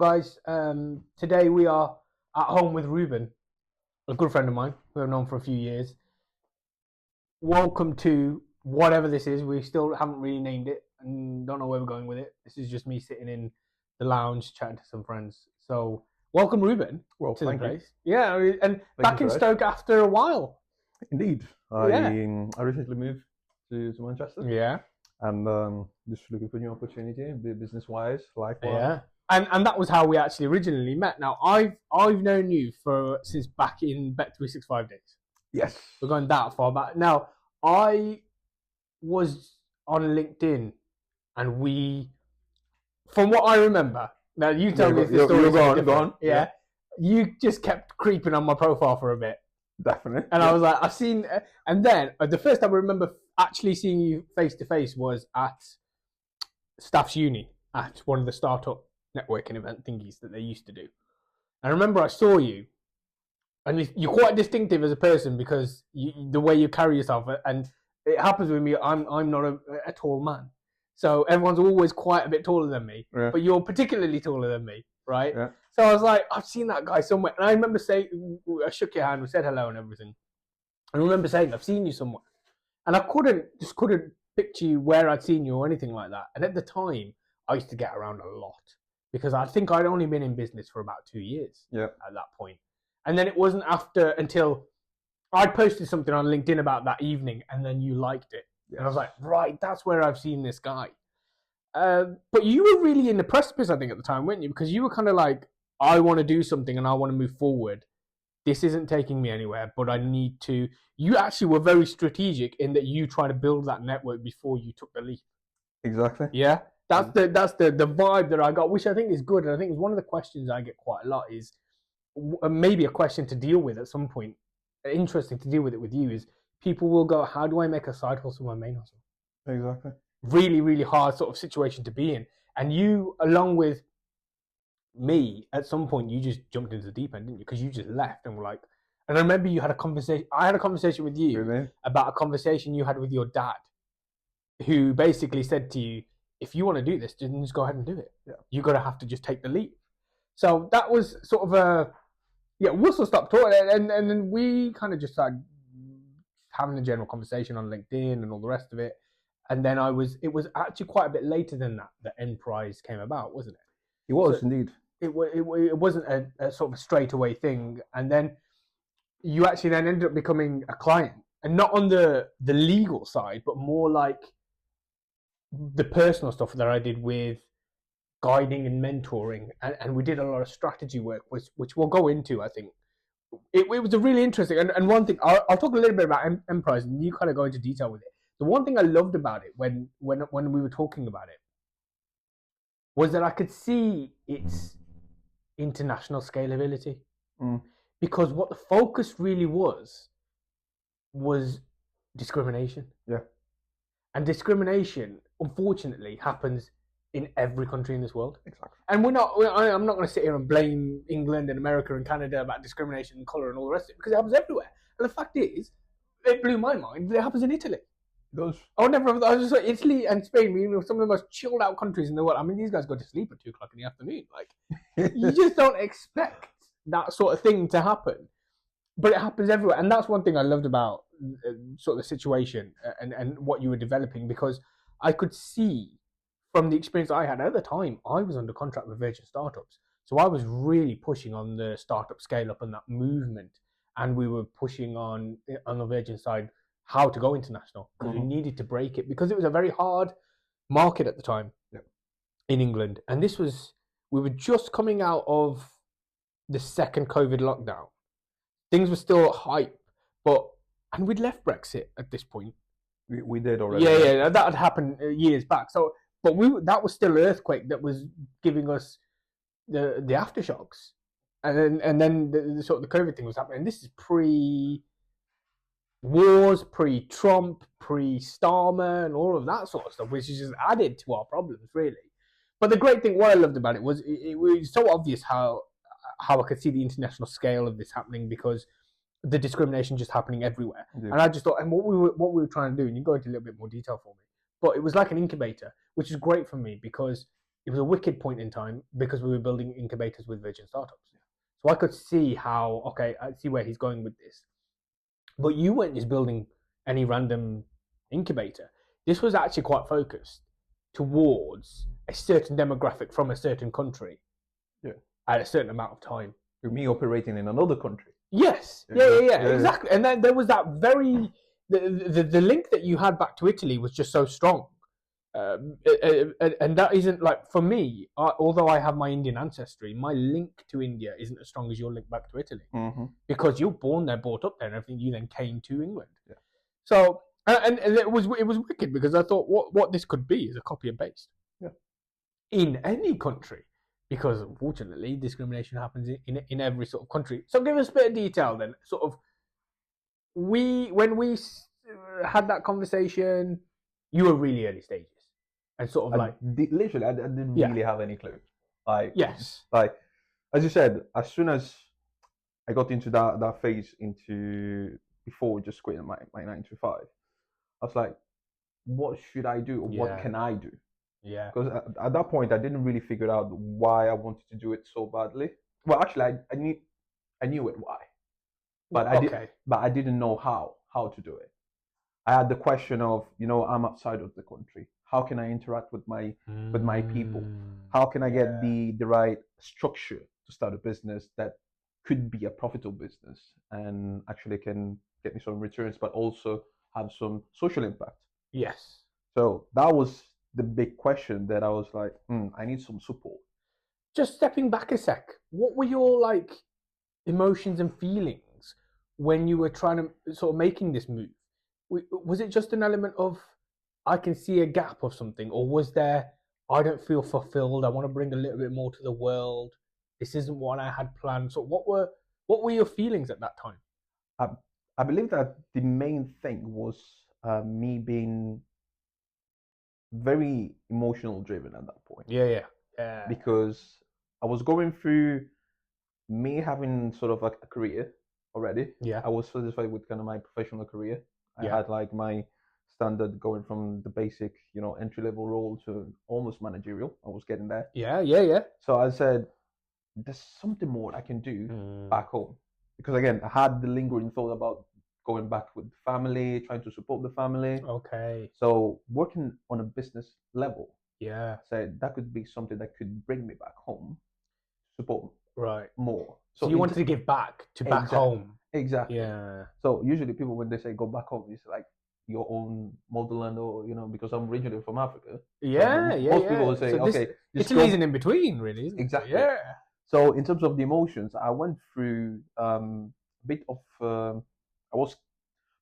Guys, today we are at home with Reuben, a good friend of mine who I've known for a few years. Welcome to whatever this is. We still haven't really named it and don't know where we're going with it. This is just me sitting in the lounge chatting to some friends. So, welcome, Reuben, Well, to the thank you. place. Yeah, and back you, in Suraj. Stoke after a while. Indeed. I recently moved to Manchester Yeah, and just looking for new opportunity, business-wise, life-wise. yeah. And that was how we actually originally met. Now, I've known you since back in Bet365 days. Yes. We're going that far back. Now, I was on LinkedIn and from what I remember, now you tell me if the story is different. Yeah. You just kept creeping on my profile for a bit. Definitely. And I was like, I've seen, and then the first time I remember actually seeing you face to face was at Staff's Uni at one of the startup networking event thingies that they used to do. I remember I saw you, and you're quite distinctive as a person because the way you carry yourself, and it happens with me. I'm not a tall man, so everyone's always quite a bit taller than me. Yeah. But you're particularly taller than me, right? Yeah. So I was like, I've seen that guy somewhere, and I remember saying, I shook your hand, we said hello and everything. I remember saying, I've seen you somewhere, and I couldn't picture you where I'd seen you or anything like that. And at the time, I used to get around a lot because I think I'd only been in business for about 2 years. Yeah. At that point. And then it wasn't until I posted something on LinkedIn about that evening, and then you liked it. Yes. And I was like, right, that's where I've seen this guy. But you were really in the precipice, I think, at the time, weren't you? Because you were kind of like, I want to do something and I want to move forward. This isn't taking me anywhere, but I need to. You actually were very strategic in that you tried to build that network before you took the leap. Exactly. Yeah, that's the vibe that I got, which I think is good. And I think it's one of the questions I get quite a lot is maybe a question to deal with at some point. Interesting to deal with it with you is people will go, how do I make a side hustle my main hustle? Exactly. Really, really hard sort of situation to be in. And you, along with me, at some point, you just jumped into the deep end, didn't you? Because you just left and were like, and I remember you had a conversation. I had a conversation with you about a conversation you had with your dad, who basically said to you, if you want to do this, just go ahead and do it. Yeah. You're going to have to just take the leap. So that was sort of Russell stopped talking, and then we kind of just started having a general conversation on LinkedIn and all the rest of it. And then it was actually quite a bit later than that Enterprise came about, wasn't it? It was indeed. It wasn't a sort of a straightaway thing. And then you actually then ended up becoming a client, and not on the legal side, but more like the personal stuff that I did with guiding and mentoring, and we did a lot of strategy work, which we'll go into. I think it was a really interesting, and one thing I'll talk a little bit about Enterprise, and you kind of go into detail with it. The one thing I loved about it when we were talking about it was that I could see its international scalability, because what the focus really was discrimination. Yeah. And discrimination, unfortunately, happens in every country in this world. Exactly. And I'm not going to sit here and blame England and America and Canada about discrimination and colour and all the rest of it, because it happens everywhere. And the fact is, it blew my mind that it happens in Italy. It does. I was just like, Italy and Spain, some of the most chilled out countries in the world. I mean, these guys go to sleep at 2 o'clock in the afternoon. Like, you just don't expect that sort of thing to happen. But it happens everywhere. And that's one thing I loved about sort of the situation and what you were developing, because I could see from the experience I had at the time, I was under contract with Virgin Startups. So I was really pushing on the startup scale up and that movement. And we were pushing on the Virgin side how to go international, because we needed to break it, because it was a very hard market at the time in England. And we were just coming out of the second COVID lockdown. Things were still hype, and we'd left Brexit at this point. We did already. Yeah, that had happened years back. So, but that was still an earthquake that was giving us the aftershocks, and then the sort of the COVID thing was happening. And this is pre-wars, pre-Trump, pre-Starmer, and all of that sort of stuff, which is just added to our problems, really. But the great thing, what I loved about it was it was so obvious how I could see the international scale of this happening, because the discrimination just happening everywhere. Yeah. And I just thought, and what we were trying to do, and you can go into a little bit more detail for me, but it was like an incubator, which is great for me, because it was a wicked point in time because we were building incubators with Virgin startups. So I could see how, okay, I see where he's going with this. But you weren't just building any random incubator. This was actually quite focused towards a certain demographic from a certain country. Yeah. At a certain amount of time. Me operating in another country. Yes. Yeah, exactly. And then there was that very the link that you had back to Italy was just so strong. And that isn't like for me. Although I have my Indian ancestry, my link to India isn't as strong as your link back to Italy because you're born there, brought up there, and everything. You then came to England. Yeah. So and it was wicked because I thought what this could be is a copy and paste. Yeah. In any country, because unfortunately discrimination happens in every sort of country. So give us a bit of detail then. Sort of when we had that conversation, you were really early stages. And sort of literally, I didn't really have any clue. Like, yes. Like, as you said, as soon as I got into that phase before just quitting my 9 to 5, I was like, what should I do? Or what can I do? Yeah. Because at that point, I didn't really figure out why I wanted to do it so badly. Well, actually, I knew it why, but I didn't know how to do it. I had the question of, I'm outside of the country. How can I interact with my people? How can I get the right structure to start a business that could be a profitable business and actually can get me some returns, but also have some social impact? Yes. So that was the big question that I was like, I need some support. Just stepping back a sec, what were your emotions and feelings when you were trying to sort of making this move? Was it just an element of I can see a gap of something, or was there I don't feel fulfilled, I want to bring a little bit more to the world, this isn't what I had planned? So what were your feelings at that time? I believe that the main thing was me being very emotional driven at that point. Yeah. Because I was going through me having sort of a career already. Yeah. I was satisfied with kind of my professional career. I had my standard going from the basic, entry level role to almost managerial. I was getting there. Yeah. So I said, there's something more I can do back home. Because again, I had the lingering thought about going back with the family, trying to support the family. Okay. So working on a business level. Yeah. I said that could be something that could bring me back home, support more. So you wanted to give back to back home. Exactly. Yeah. So usually people, when they say go back home, it's like your own motherland, or because I'm originally from Africa. Yeah. Most people will say, Italy's an in between, really. Isn't exactly. It? Yeah. So in terms of the emotions, I went through a bit of. I was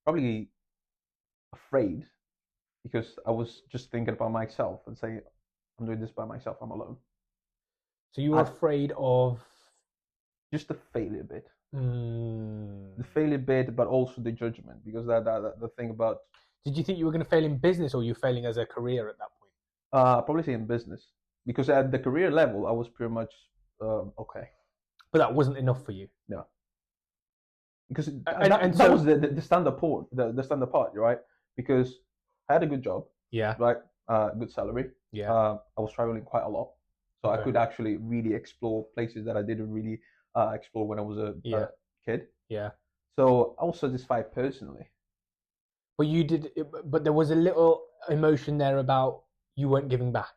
probably afraid because I was just thinking about myself and saying, I'm doing this by myself. I'm alone. So you were afraid of just the failure bit. The failure bit, but also the judgment, because that the thing about. Did you think you were going to fail in business, or you failing as a career at that point? Probably say in business, because at the career level, I was pretty much okay. But that wasn't enough for you. No. Because that was the standard part, the standard part, right? Because I had a good job. Yeah. Right. Good salary. Yeah. I was traveling quite a lot, so I could actually really explore places that I didn't really explore when I was a kid. Yeah. So I was satisfied personally. But you did. But there was a little emotion there about you weren't giving back.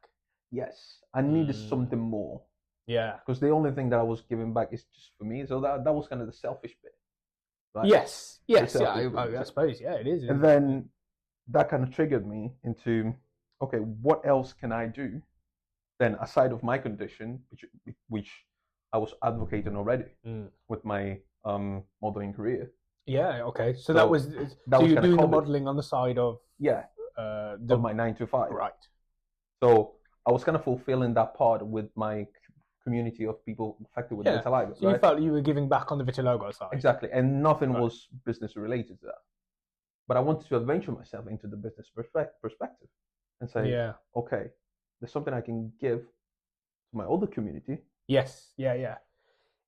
Yes, I needed something more. Yeah. Because the only thing that I was giving back is just for me. So that was kind of the selfish bit. Right? Yes. Yeah, I suppose. Yeah, it is. And then that kind of triggered me into, okay, what else can I do then aside of my condition, which I was advocating already with my modeling career. Yeah. Okay. So that was you're doing the modeling on the side of of my 9 to 5. Right. So I was kind of fulfilling that part with my community of people affected with vitiligo. So you felt you were giving back on the vitiligo side. Exactly, and nothing was business related to that. But I wanted to adventure myself into the business perspective and say, okay, there's something I can give to my older community. Yes, yeah.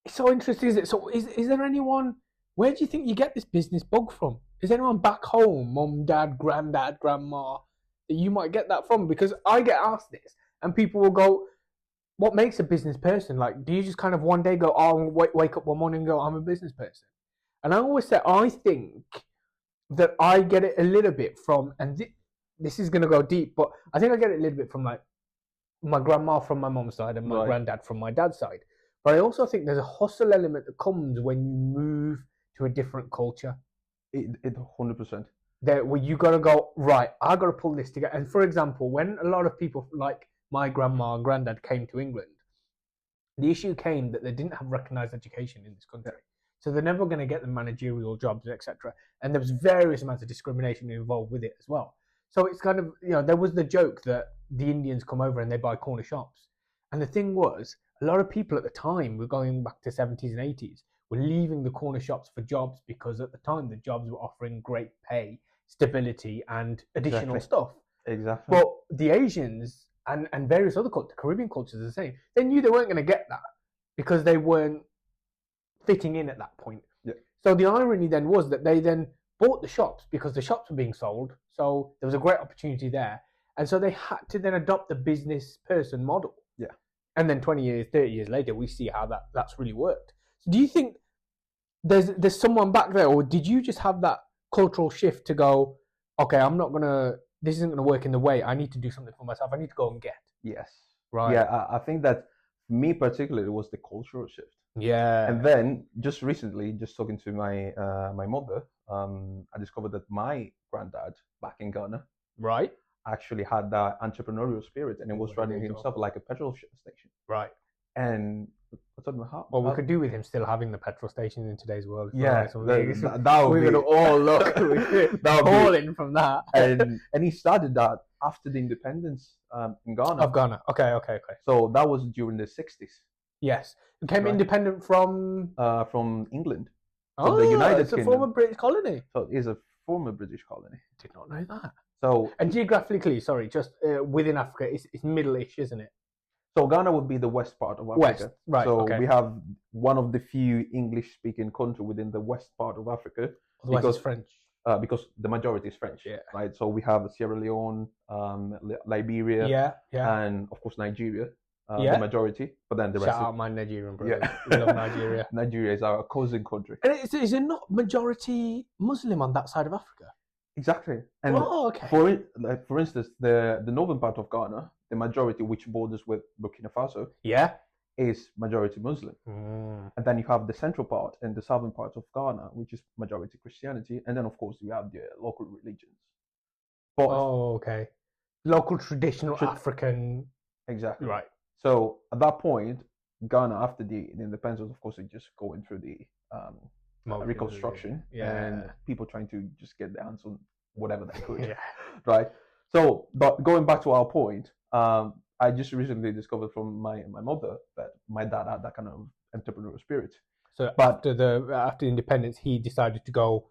It's so interesting, is it? So is there anyone, where do you think you get this business bug from? Is anyone back home, mum, dad, granddad, grandma, that you might get that from? Because I get asked this and people will go, what makes a business person? Like, do you just kind of one day go, oh, wake up one morning and go, I'm a business person? And I always say, I think that I get it a little bit from, and this is going to go deep, but I think I get it a little bit from like my grandma from my mom's side and my granddad from my dad's side. But I also think there's a hustle element that comes when you move to a different culture. It 100%. That where you got to go, right, I got to pull this together. And for example, when a lot of people like my grandma and granddad came to England, the issue came that they didn't have recognised education in this country. So they're never going to get the managerial jobs, etc. And there was various amounts of discrimination involved with it as well. So it's kind of, there was the joke that the Indians come over and they buy corner shops. And the thing was, a lot of people at the time, we're going back to 70s and 80s, were leaving the corner shops for jobs because at the time the jobs were offering great pay, stability, and additional stuff. Exactly. But the Asians and various other cultures, Caribbean cultures are the same. They knew they weren't going to get that because they weren't fitting in at that point. Yeah. So the irony then was that they then bought the shops because the shops were being sold. So there was a great opportunity there. And so they had to then adopt the business person model. Yeah. And then 20 years, 30 years later, we see how that's really worked. So do you think there's someone back there, or did you just have that cultural shift to go, okay, this isn't going to work in the way, I need to do something for myself, I need to go and get? Yes. Right. Yeah, I think that for me particularly, it was the cultural shift. Yeah. And then just recently, just talking to my my mother, I discovered that my granddad back in Ghana, right, actually had that entrepreneurial spirit, and it was running himself like a petrol station. Right. And I told him how. Well, we could do with him still having the petrol station in today's world. Yeah, that would be all look. All in from that. And he started that after the independence in Ghana. Of Ghana. Okay. So that was during the 60s. Yes, it became independent from England. So the United Kingdom. It's a former British colony. So it is a former British colony. Did not know that. So and geographically, just within Africa, it's middle-ish, isn't it? So Ghana would be the west part of Africa. West, right? So we have one of the few English-speaking countries within the west part of Africa. Because it's French. Because the majority is French. Yeah. Right. So we have Sierra Leone, Liberia. Yeah. And of course Nigeria. The majority, but then the rest. Shout out my Nigerian brothers. Yeah. We love Nigeria. Nigeria is our cousin country. And is it not majority Muslim on that side of Africa? Exactly. And okay. For instance, the northern part of Ghana, the majority which borders with Burkina Faso, is majority Muslim. And then you have the central part and the southern part of Ghana, which is majority Christianity, and then of course you have the local religions. But, okay. Local traditional African. Exactly. Right. So at that point, Ghana, after the independence, of course, it just going through the reconstruction and people trying to just get their hands on whatever they could. Right. So, but going back to our point, I just recently discovered from my mother that my dad had that kind of entrepreneurial spirit. So after independence, he decided to go,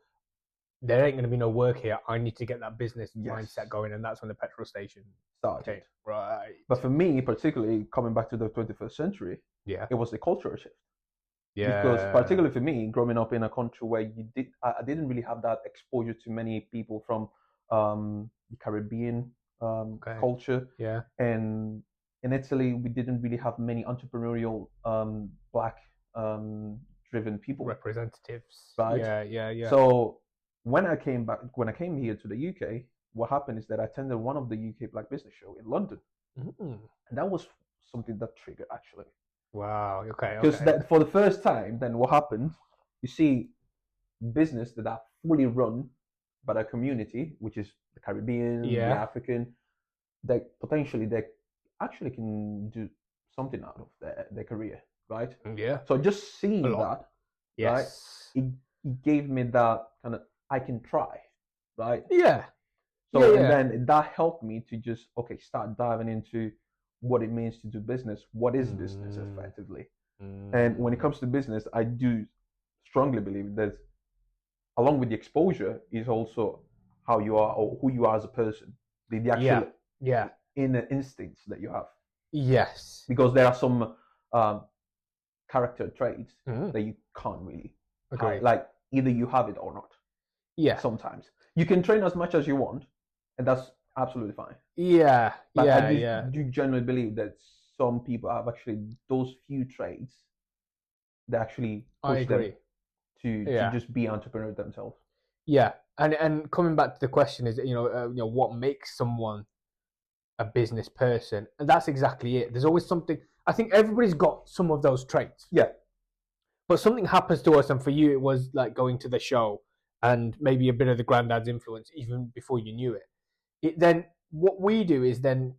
there ain't going to be no work here. I need to get that business mindset going, and that's when the petrol station started. Okay. Right. But for me, particularly coming back to the 21st century, it was the cultural shift. Yeah. Because particularly for me, growing up in a country where I didn't really have that exposure to many people from the Caribbean culture. Yeah. And in Italy, we didn't really have many entrepreneurial black driven people. Representatives. Right. Yeah. So when I came here to the UK, what happened is that I attended one of the UK Black Business Show in London, and that was something that triggered actually. Wow. Okay. Because for the first time, then what happened? You see, business that are fully run by the community, which is the Caribbean, the African, they actually can do something out of their career, right? Yeah. So just seeing that, right? It gave me that kind of I can try, right? Yeah. So and then that helped me to just start diving into what it means to do business. What is business effectively? And when it comes to business, I do strongly believe that along with the exposure is also how you are or who you are as a person. The actual inner instincts that you have. Yes. Because there are some character traits that you can't really hide. Like either you have it or not. Yeah. Sometimes you can train as much as you want, and that's absolutely fine. Yeah. But I do genuinely believe that some people have actually those few traits that actually I push agree. them to just be entrepreneurs themselves. Yeah, and coming back to the question is, what makes someone a business person, and that's exactly it. There's always something. I think everybody's got some of those traits. Yeah. But something happens to us, and for you, it was like going to the show, and maybe a bit of the granddad's influence even before you knew it. Then what we do is then,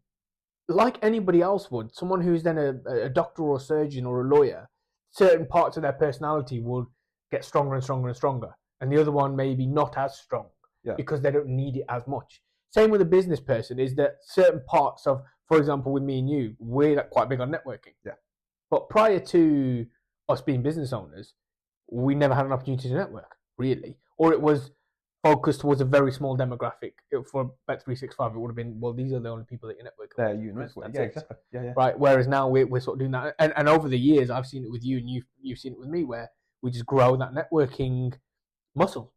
like anybody else would, someone who's then a doctor or a surgeon or a lawyer, certain parts of their personality will get stronger and stronger and stronger, and the other one maybe not as strong because they don't need it as much. Same with a business person is that certain parts of, for example, with me and you, we're quite big on networking. Yeah. But prior to us being business owners, we never had an opportunity to network, really. Or it was focused towards a very small demographic. For Bet365, it would have been, well, these are the only people that you network with. You network. Yeah, exactly. Yeah. Right. Whereas now we're sort of doing that. And over the years, I've seen it with you, and you've seen it with me, where we just grow that networking muscle.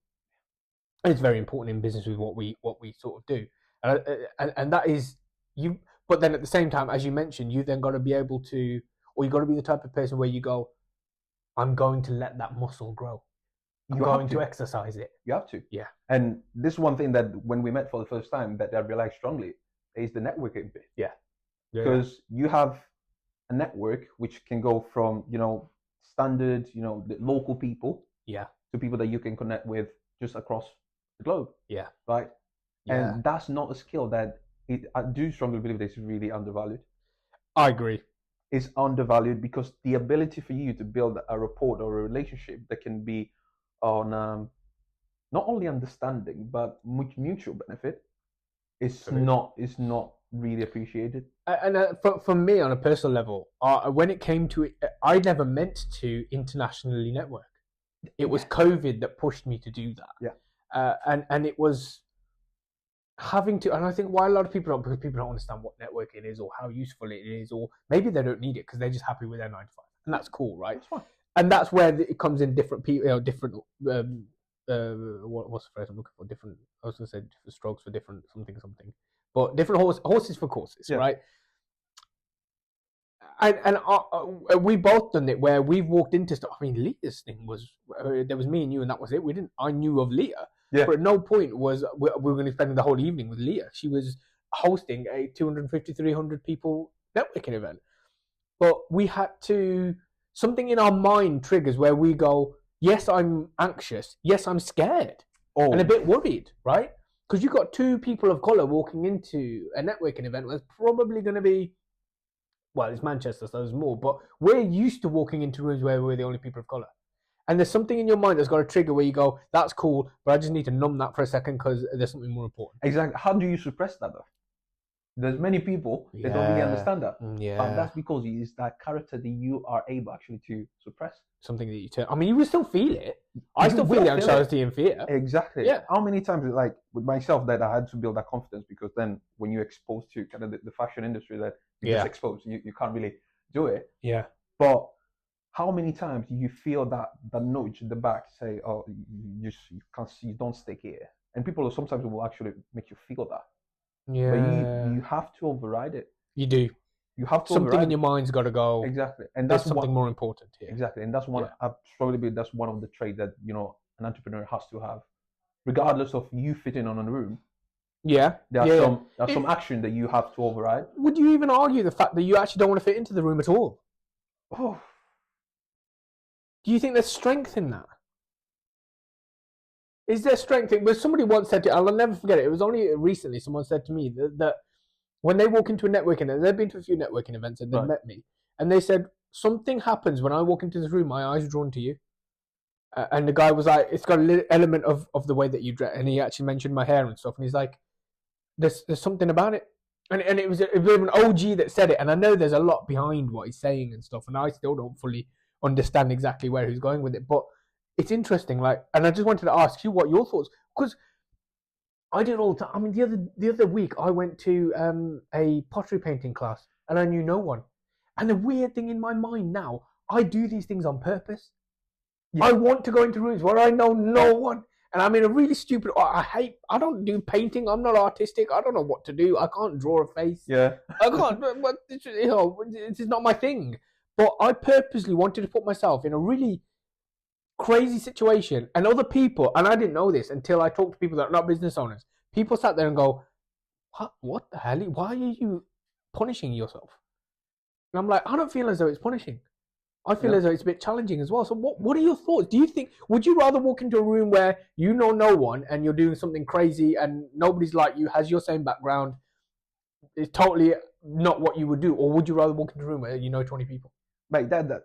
And it's very important in business with what we sort of do. And that is you. But then at the same time, as you mentioned, you then got to be able to, or you got to be the type of person where you go, I'm going to let that muscle grow. I'm going to exercise it. You have to. Yeah. And this is one thing that when we met for the first time that I realized strongly is the networking bit. Yeah. Because you have a network which can go from, standard, the local people. Yeah. To people that you can connect with just across the globe. Yeah. Right? Yeah. And that's not a skill that I do strongly believe that it's really undervalued. I agree. It's undervalued because the ability for you to build a rapport or a relationship that can be on not only understanding but mutual benefit is not really appreciated. And for me, on a personal level, when it came to it, I never meant to internationally network. It was COVID that pushed me to do that. Yeah. And it was having to, and I think why a lot of people don't, because people don't understand what networking is or how useful it is, or maybe they don't need it because they're just happy with their 9 to 5, and that's cool, right? That's fine. And that's where it comes in different people, different. What's the phrase I'm looking for? Different. I was going to say different strokes for different something, but different horses for courses, right? And we both done it where we've walked into stuff. I mean, Leah's thing was there was me and you, and that was it. I knew of Leah. Yeah. But at no point was we were going to spend the whole evening with Leah. She was hosting a 250, 300 people networking event. But we had to, something in our mind triggers where we go, yes, I'm anxious. Yes, I'm scared. And a bit worried, right? Because you've got 2 people of colour walking into a networking event where it's probably going to be, well, it's Manchester, so there's more. But we're used to walking into rooms where we're the only people of colour. And there's something in your mind that's got a trigger where you go, that's cool, but I just need to numb that for a second because there's something more important. Exactly. How do you suppress that, though? There's many people that don't really understand that. Yeah. But that's because it's that character that you are able actually to suppress. Something that you turn. I mean, you will still feel it. I still feel the anxiety and fear. Exactly. Yeah. How many times, like with myself, that I had to build that confidence because then when you're exposed to kind of the fashion industry that you're just exposed, you can't really do it. Yeah. But how many times do you feel that nudge in the back say, "Oh, you can't see, don't stick here," and people sometimes will actually make you feel that. Yeah. But you have to override it. You do. You have to something in your mind's got to go. Exactly, and that's something more important here. Exactly, and that's one. I strongly believe that's one of the traits that an entrepreneur has to have, regardless of you fitting on a room. Yeah, there's some action that you have to override. Would you even argue the fact that you actually don't want to fit into the room at all? Oh. Do you think there's strength in that? Is there strength in? But somebody once said to, I'll never forget it. It was only recently someone said to me that when they walk into a networking event, they've been to a few networking events and they've met me, and they said something happens when I walk into this room. My eyes are drawn to you, and the guy was like, "It's got a little element of the way that you dress," and he actually mentioned my hair and stuff, and he's like, "There's something about it." And it was an OG that said it, and I know there's a lot behind what he's saying and stuff, and I still don't fully understand exactly where he's going with it, but it's interesting. Like, and I just wanted to ask you what your thoughts, because I did all the time. I mean, the other week I went to a pottery painting class, and I knew no one. And the weird thing in my mind now, I do these things on purpose. Yeah. I want to go into rooms where I know no one, And I'm in a really stupid. I don't do painting. I'm not artistic. I don't know what to do. I can't draw a face. Yeah. I can't. But it's not my thing. But I purposely wanted to put myself in a really crazy situation, and other people. And I didn't know this until I talked to people that are not business owners. People sat there and go, "What the hell? Why are you punishing yourself?" And I'm like, I don't feel as though it's punishing. I feel as though it's a bit challenging as well. So what are your thoughts? Do you think, would you rather walk into a room where you know no one and you're doing something crazy and nobody's like you, has your same background, it's totally not what you would do? Or would you rather walk into a room where you know 20 people? Mate, that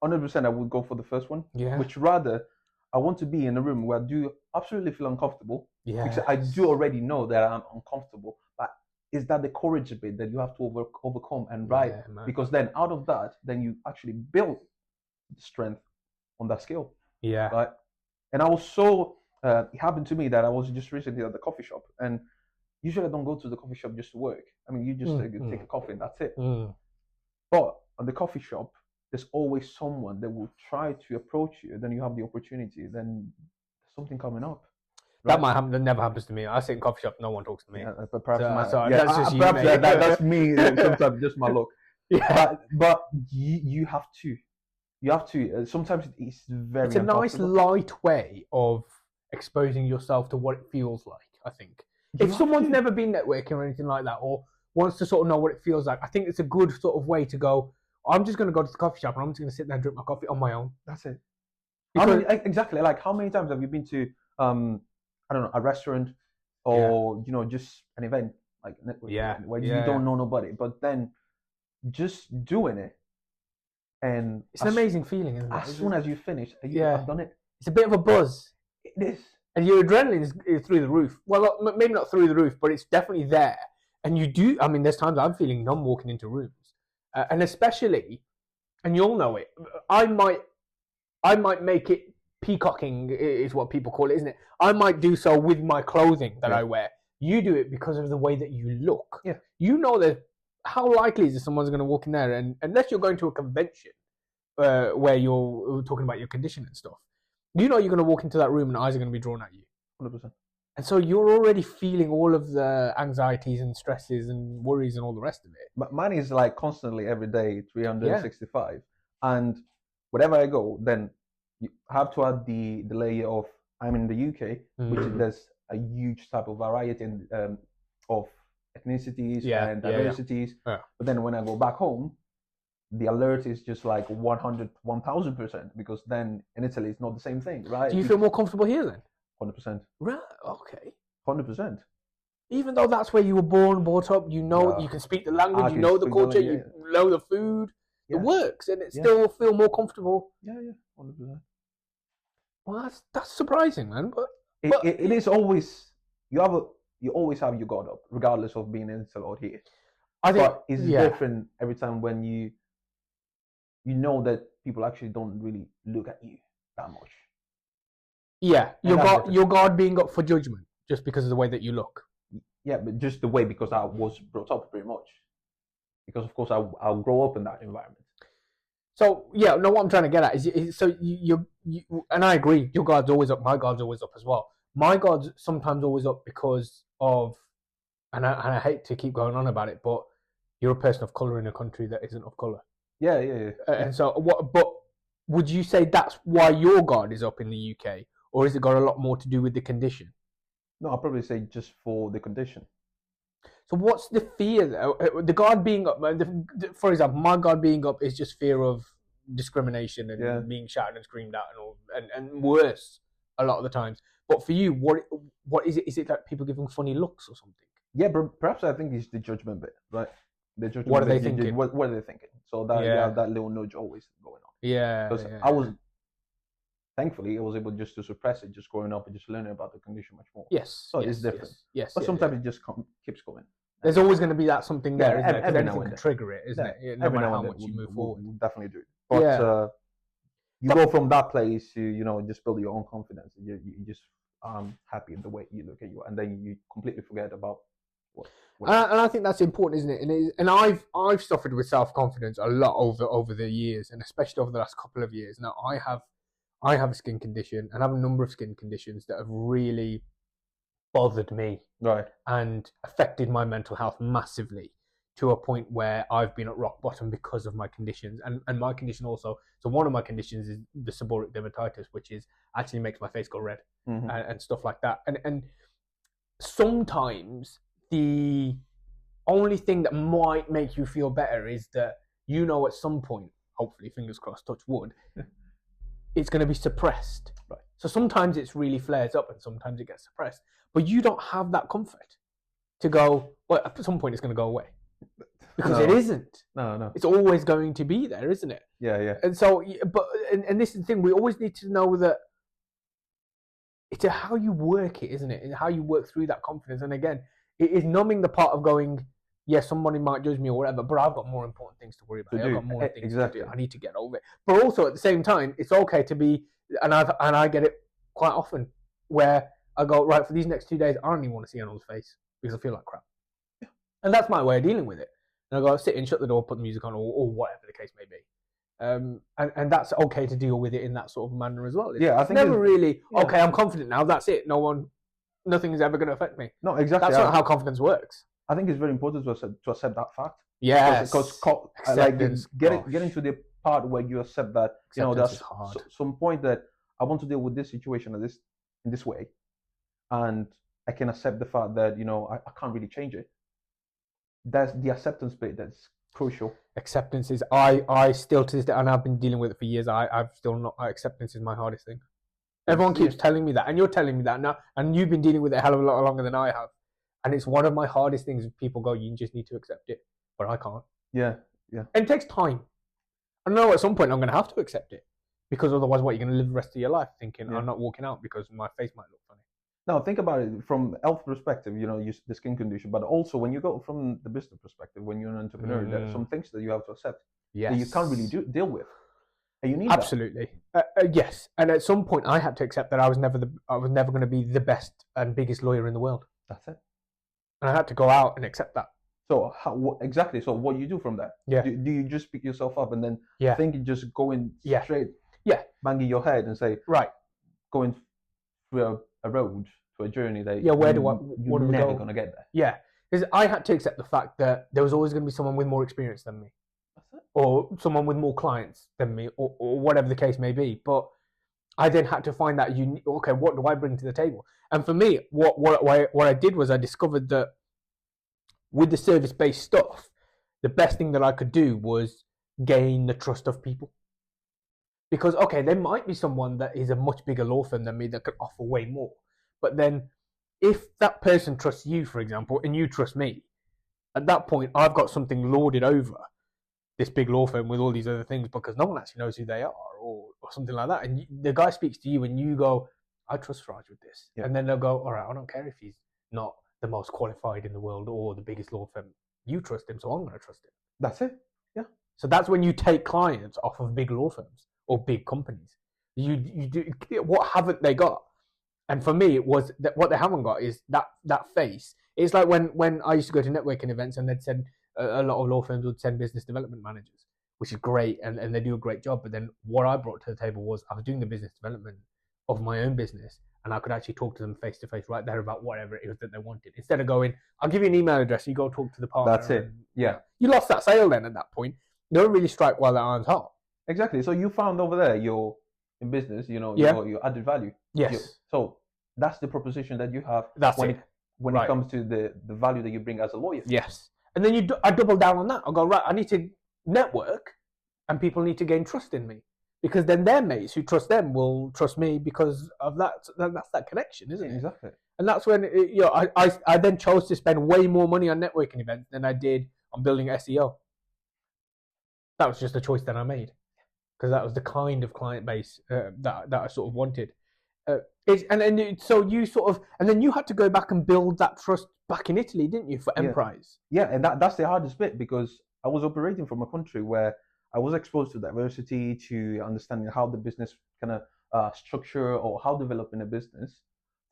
100% I would go for the first one. Yeah. Which rather, I want to be in a room where I do absolutely feel uncomfortable. Yeah. Because I do already know that I'm uncomfortable. But is that the courage a bit that you have to overcome and ride? Yeah, because then out of that, then you actually build strength on that skill. Yeah. Right. And I was so, it happened to me that I was just recently at the coffee shop. And usually I don't go to the coffee shop just to work. I mean, you just take a coffee and that's it. But on the coffee shop, there's always someone that will try to approach you. Then you have the opportunity. Then there's something coming up. Right? That might happen. That never happens to me. I sit in coffee shop, no one talks to me. Yeah, but perhaps that's just you, that's me. Sometimes just my luck. Yeah. But you have to. You have to. Sometimes it's very. It's a nice light way of exposing yourself to what it feels like. I think if someone's never been networking or anything like that, or wants to sort of know what it feels like, I think it's a good sort of way to go. I'm just going to go to the coffee shop and I'm just going to sit there and drink my coffee on my own. That's it. Exactly. Like, how many times have you been to, I don't know, a restaurant or, just an event like where you don't know nobody, but then just doing it. And it's an amazing feeling, isn't it? As soon as you finish, I've done it. It's a bit of a buzz. It is. And your adrenaline is through the roof. Well, maybe not through the roof, but it's definitely there. And you do, I mean, there's times I'm feeling numb walking into rooms. And especially, and you'll know it, I might make it peacocking is what people call it, isn't it? I might do so with my clothing that I wear. You do it because of the way that you look. Yeah. You know that how likely is it someone's going to walk in there, and unless you're going to a convention where you're talking about your condition and stuff, you know you're going to walk into that room and eyes are going to be drawn at you. 100%. And so you're already feeling all of the anxieties and stresses and worries and all the rest of it. But mine is like constantly every day, 365. And wherever I go, then you have to add the layer of I'm in the UK, which there's a huge type of variety of ethnicities and diversities. Yeah. But then when I go back home, the alert is just like 100, 1000%, because then in Italy it's not the same thing, right? Do you feel more comfortable here then? 100%. Right. Okay. 100%. Even though that's where you were born, brought up, you can speak the language, you know the culture, you know the food. It works, and it still feel more comfortable. Yeah, 100%. Well, that's surprising, man. But it is always you always have your guard up, regardless of being in Italy or here. I think it's different every time when you know that people actually don't really look at you that much. Yeah, your guard being up for judgment just because of the way that you look. Yeah, but just the way, because I was brought up pretty much. Because of course I'll grow up in that environment. So what I'm trying to get at is so you and I agree. Your guard's always up. My guard's always up as well. My guard's sometimes always up because of, and I hate to keep going on about it, but you're a person of color in a country that isn't of color. Yeah. And so But would you say that's why your guard is up in the UK? Or has it got a lot more to do with the condition? No, I'll probably say just for the condition. So what's the fear, though? The guard being up, for example, my guard being up is just fear of discrimination and being shouted and screamed at and worse a lot of the times. But for you, what is it? Is it like people giving funny looks or something? Yeah, but perhaps I think it's the judgment bit, right? The judgment. What are they thinking? What are they thinking? So that you have that little nudge always going on. Yeah. Because thankfully, I was able just to suppress it, just growing up and just learning about the condition much more. Yes. So it's different. Yes. But sometimes it just keeps going. There's always going to be that something there, isn't there? Because anything can trigger it, isn't it? No matter how much you move forward. We'll definitely do it. But you go from that place to, just build your own confidence. You just happy the way you look at you, and then you completely forget about what and I think that's important, isn't it? And I've suffered with self-confidence a lot over the years, and especially over the last couple of years. Now, I have a skin condition, and I have a number of skin conditions that have really bothered me, right, and affected my mental health massively, to a point where I've been at rock bottom because of my conditions. And my condition also, so one of my conditions is the seborrheic dermatitis, which is actually makes my face go red, and stuff like that. And sometimes the only thing that might make you feel better is that at some point, hopefully, fingers crossed, touch wood, it's going to be suppressed. Right. So sometimes it's really flares up and sometimes it gets suppressed. But you don't have that comfort to go, well, at some point it's going to go away. Because it isn't. No. It's always going to be there, isn't it? Yeah. And so, and this is the thing, we always need to know that it's how you work it, isn't it? And how you work through that confidence. And again, it is numbing the part of going, yes, somebody might judge me or whatever, but I've got more important things to worry about. I've got more things to do. I need to get over it. But also at the same time, it's okay to be, and I get it quite often, where I go, right, for these next 2 days, I don't even want to see anyone's face because I feel like crap. Yeah. And that's my way of dealing with it. And I go, sit in, shut the door, put the music on, or whatever the case may be. And that's okay to deal with it in that sort of manner as well. I think never really, okay, I'm confident now, that's it. Nothing is ever going to affect me. No, exactly. That's not how confidence works. I think it's very important to accept that fact. Yes. Because getting to the part where you accept that, there's some point that I want to deal with this situation in this way, and I can accept the fact that I can't really change it. That's the acceptance bit that's crucial. Acceptance is I still to this day, and I've been dealing with it for years. I've still not. Acceptance is my hardest thing. Everyone keeps telling me that, and you're telling me that now, and you've been dealing with it a hell of a lot longer than I have. And it's one of my hardest things. People go, you just need to accept it, but I can't. Yeah. And it takes time. I know at some point I'm going to have to accept it, because otherwise, what, you're going to live the rest of your life thinking I'm not walking out because my face might look funny. Now think about it from health perspective. The skin condition, but also when you go from the business perspective, when you're an entrepreneur, there are some things that you have to accept that you can't really deal with, and you need absolutely yes. And at some point, I had to accept that I was never going to be the best and biggest lawyer in the world. That's it. And I had to go out and accept that. So exactly. So what do you do from that? Yeah. Do you just pick yourself up and then think you just going straight? Yeah. Banging your head and say, right, going through a road, through a journey that you're never going to get there. Yeah. Because I had to accept the fact that there was always going to be someone with more experience than me. That's it. Or someone with more clients than me, or whatever the case may be. But I then had to find that okay, what do I bring to the table? And for me, what I did was I discovered that with the service-based stuff, the best thing that I could do was gain the trust of people. Because, okay, there might be someone that is a much bigger law firm than me that could offer way more. But then if that person trusts you, for example, and you trust me, at that point, I've got something lorded over this big law firm with all these other things, because no one actually knows who they are, or something like that. And the guy speaks to you and you go, I trust Suraj with this. Yeah. And then they'll go, all right, I don't care if he's not the most qualified in the world or the biggest law firm. You trust him, so I'm going to trust him. That's it. Yeah. So that's when you take clients off of big law firms or big companies. You do, what haven't they got? And for me, it was that what they haven't got is that face. It's like when I used to go to networking events and they'd send a lot of law firms would send business development managers, which is great, and they do a great job. But then what I brought to the table was I was doing the business development of my own business, and I could actually talk to them face to face right there about whatever it was that they wanted. Instead of going, I'll give you an email address, you go talk to the partner. That's it. Yeah. You lost that sale then at that point. You don't really strike while the iron's hot. Exactly. So you found over there you're in business, your added value. Yes. So that's the proposition that you have. That's when it. When it comes to the value that you bring as a lawyer. Yes. And then I double down on that. I go, right, I need to network, and people need to gain trust in me. Because then their mates who trust them will trust me because of that. That's that connection, isn't it? Exactly. And that's when I then chose to spend way more money on networking events than I did on building SEO. That was just a choice that I made, because that was the kind of client base that I sort of wanted. So you sort of, and then you had to go back and build that trust back in Italy, didn't you, for Emprise? Yeah, and that's the hardest bit, because I was operating from a country where I was exposed to diversity, to understanding how the business kind of structure or how developing a business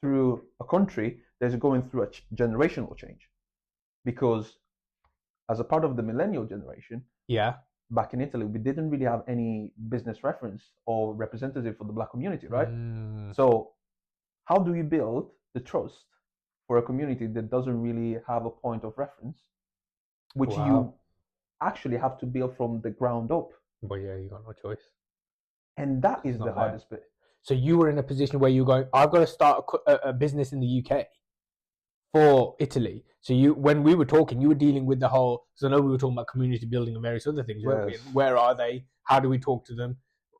through a country that's going through a generational change. Because as a part of the millennial generation, back in Italy, we didn't really have any business reference or representative for the Black community, right? So how do you build the trust for a community that doesn't really have a point of reference, which you actually have to build from the ground up? But yeah, you got no choice. And that is the hardest bit. So you were in a position where you're going, I've got to start a business in the UK for Italy. So when we were talking, you were dealing with the whole, because I know we were talking about community building and various other things, weren't we? Where are they? How do we talk to them?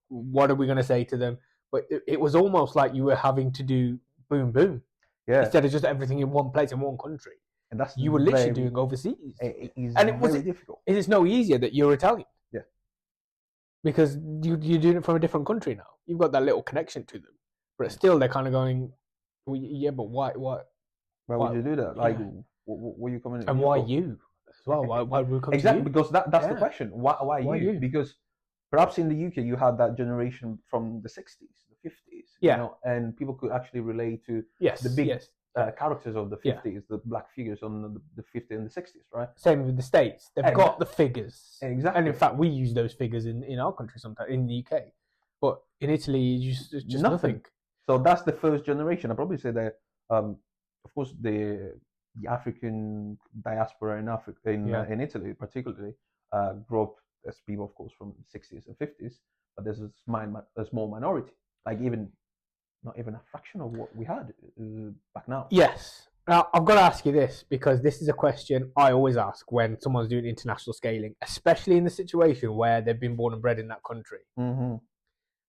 What are we going to say to them? But it was almost like you were having to do boom, boom. Yeah. Instead of just everything in one place, in one country. And that's you were literally doing overseas. And it was difficult. It is no easier that you're Italian. Yeah. Because you're doing it from a different country now. You've got that little connection to them. But still, they're kind of going, well, yeah, but why would you do that? Like, were you coming? And why you as well? Why would we come exactly? To you? Because that's the question. Why you? Because perhaps in the UK you had that generation from the 60s, the 50s, you know, and people could actually relate to the big characters of the 50s, the black figures on the 50s and the 60s, right? Same with the States. They've got the figures. Exactly. And in fact, we use those figures in our country sometimes, in the UK. But in Italy, it's just nothing. So that's the first generation. I'd probably say that, of course, the African diaspora in Africa, in Italy particularly, grew up as people, of course, from the 60s and 50s, but there's a small minority, like not even a fraction of what we had back now. Yes. Now, I've got to ask you this, because this is a question I always ask when someone's doing international scaling, especially in the situation where they've been born and bred in that country. Mm-hmm.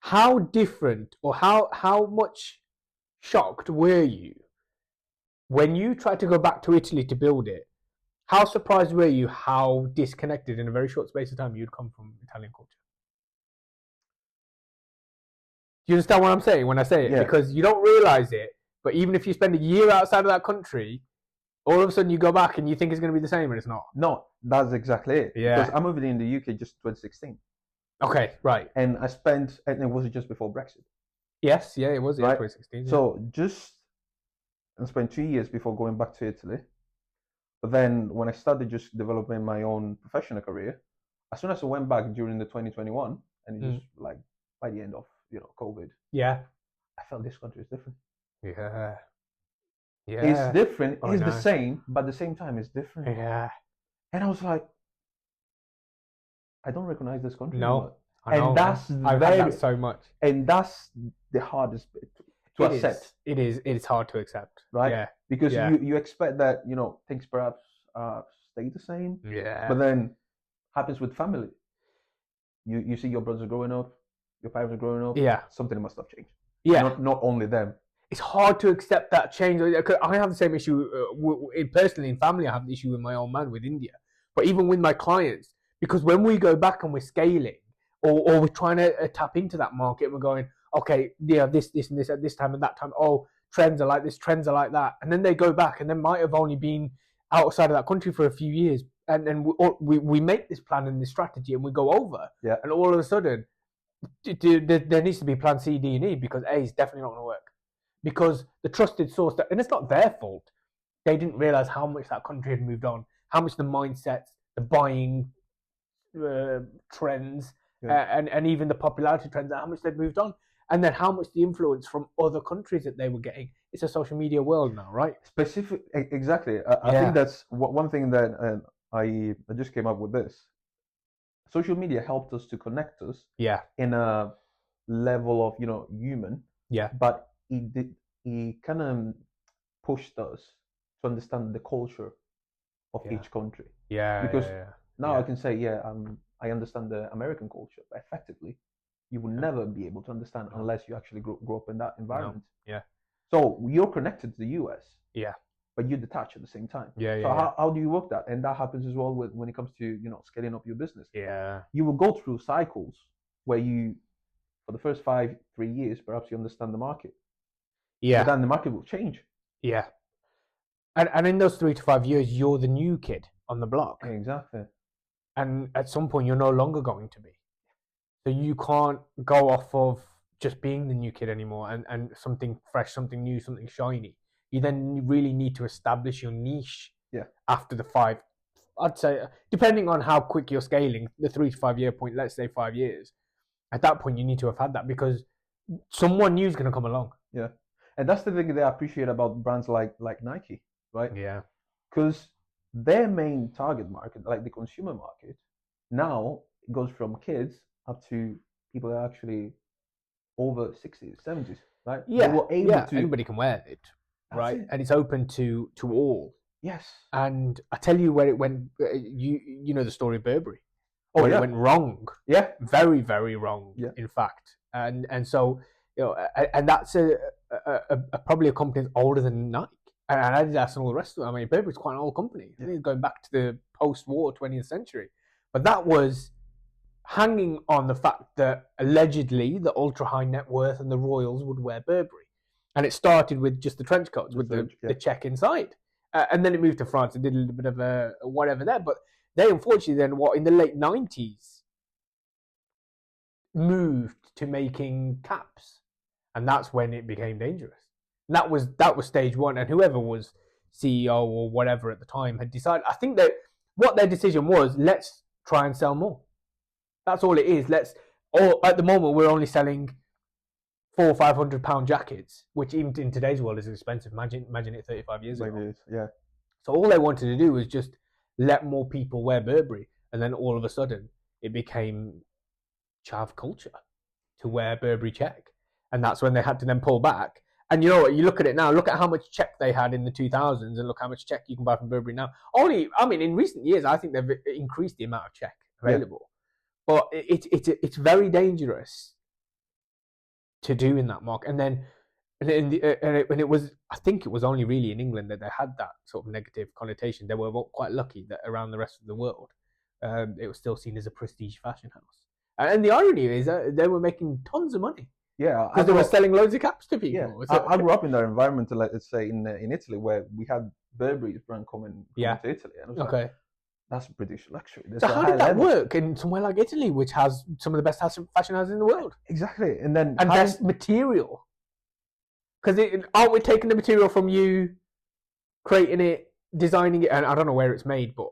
How different, or how much shocked were you when you tried to go back to Italy to build it? How surprised were you how disconnected in a very short space of time you'd come from Italian culture? Do you understand what I'm saying when I say it? Yeah. Because you don't realize it, but even if you spend a year outside of that country, all of a sudden you go back and you think it's going to be the same, and it's not. No, that's exactly it. Yeah. Because I moved in the UK just 2016. Okay, right. And and it was just before Brexit. Yes, yeah, it was, right? 2016. Yeah. So I spent 2 years before going back to Italy. But then when I started just developing my own professional career, as soon as I went back during the 2021, and just like by the end of COVID, I felt this country is different. Yeah. It's different. It's the same, but at the same time, it's different. Yeah. And I was like, I don't recognize this country. No. I know. And I've had that so much. And that's the hardest bit to accept. It's hard to accept. Right? Yeah. Because you expect that, things perhaps stay the same. Yeah. But then happens with family. You see your brothers growing up, your parents are growing up. Yeah. Something must have changed. Yeah. Not only them. It's hard to accept that change. I have the same issue personally in family. I have the issue with my own man with India, but even with my clients, because when we go back and we're scaling, or we're trying to tap into that market, we're going, okay, this and this at this time and that time. Oh, trends are like this, trends are like that, and then they go back and they might have only been outside of that country for a few years, and then we make this plan and this strategy, and we go over, and all of a sudden, there needs to be plan C, D, and E, because A is definitely not going to work. Because the trusted source, and it's not their fault, they didn't realize how much that country had moved on, how much the mindsets, the buying trends, and even the popularity trends, how much they'd moved on, and then how much the influence from other countries that they were getting. It's a social media world now, right? Exactly. I think that's one thing that I just came up with this. Social media helped us to connect us in a level of human, but he kind of pushed us to understand the culture of each country. Because now I can say, I understand the American culture, but effectively, you will never be able to understand unless you actually grow up in that environment. So you're connected to the US. But you detach at the same time. How do you work that? And that happens as well when it comes to scaling up your business. You will go through cycles where you, for the first 3 years, perhaps you understand the market. But then the market will change. And in those 3 to 5 years, you're the new kid on the block. Exactly. And at some point, you're no longer going to be. So you can't go off of just being the new kid anymore and something fresh, something new, something shiny. You then really need to establish your niche after the I'd say, depending on how quick you're scaling, the 3 to 5 year point, let's say 5 years, at that point you need to have had that because someone new is going to come along. Yeah, and that's the thing that I appreciate about brands like Nike, right? Yeah, because their main target market, like the consumer market, now goes from kids up to people that are actually over 60s, 70s, right? Yeah, they were able to. Anybody can wear it, right? It. And it's open to all. Yes. And I tell you where it went. You know the story of Burberry. Oh, yeah. It went wrong. Yeah. Very, very wrong. Yeah. In fact, and so and that's a probably a company that's older than Nike and Adidas and all the rest of it. I mean, Burberry's quite an old company. I think it's going back to the post-war 20th century. But that was hanging on the fact that allegedly the ultra-high net worth and the royals would wear Burberry. And it started with just the trench coats with the check inside. And then it moved to France and did a little bit of a whatever there. But they unfortunately then, in the late 90s, moved to making caps. And that's when it became dangerous. And that was stage one. And whoever was CEO or whatever at the time had decided, I think that what their decision was, let's try and sell more. That's all it is. At the moment, we're only selling £400 or £500 jackets, which even in today's world is expensive. Imagine it 35 years ago. Yeah. So all they wanted to do was just let more people wear Burberry, and then all of a sudden it became chav culture to wear Burberry check, and that's when they had to then pull back. And you know what? You look at it now. Look at how much check they had in the 2000s, and look how much check you can buy from Burberry now. In recent years, I think they've increased the amount of check available, but it's very dangerous to do in that market. And then, and it was, I think it was only really in England that they had that sort of negative connotation. They were quite lucky that around the rest of the world, it was still seen as a prestige fashion house. And the irony is that they were making tons of money. Yeah, because they were selling loads of caps to people. Yeah, I grew up in that environment, let's say in Italy, where we had Burberry's brand coming to Italy, and it was like, that's British luxury. So how did that work in somewhere like Italy, which has some of the best fashion houses in the world? Exactly, and best material. Because aren't we taking the material from you, creating it, designing it, and I don't know where it's made, but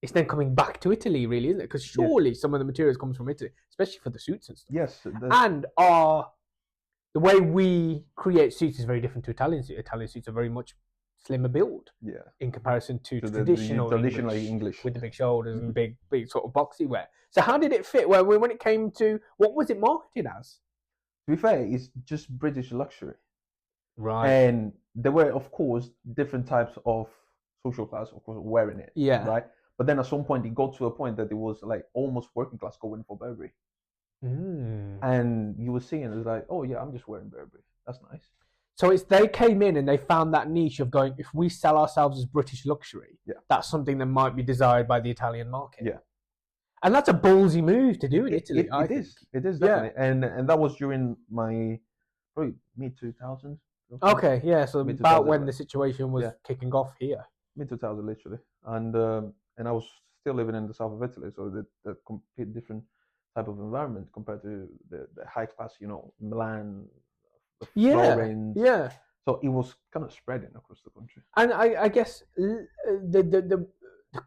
it's then coming back to Italy, really, isn't it? Because surely some of the materials comes from Italy, especially for the suits and stuff. Yes. And the way we create suits is very different to Italian suits. Italian suits are very much slimmer build, in comparison to traditional English with the big shoulders and big sort of boxy wear. So how did it fit? Well, when it came to, what was it marketed as? To be fair, it's just British luxury, right? And there were, of course, different types of social class, of course, wearing it, right? But then at some point, it got to a point that it was like almost working class going for Burberry. And you were seeing it like, oh yeah, I'm just wearing Burberry. That's nice. So they came in and they found that niche of going, if we sell ourselves as British luxury, that's something that might be desired by the Italian market. Yeah. And that's a ballsy move to do in Italy. It is definitely. And that was during my probably mid-2000s. Okay, yeah. So about when the situation was kicking off here. Mid-2000s, literally. And I was still living in the south of Italy, so the complete different type of environment compared to the high class, Milan, Florence. Yeah. So it was kind of spreading across the country. And I guess the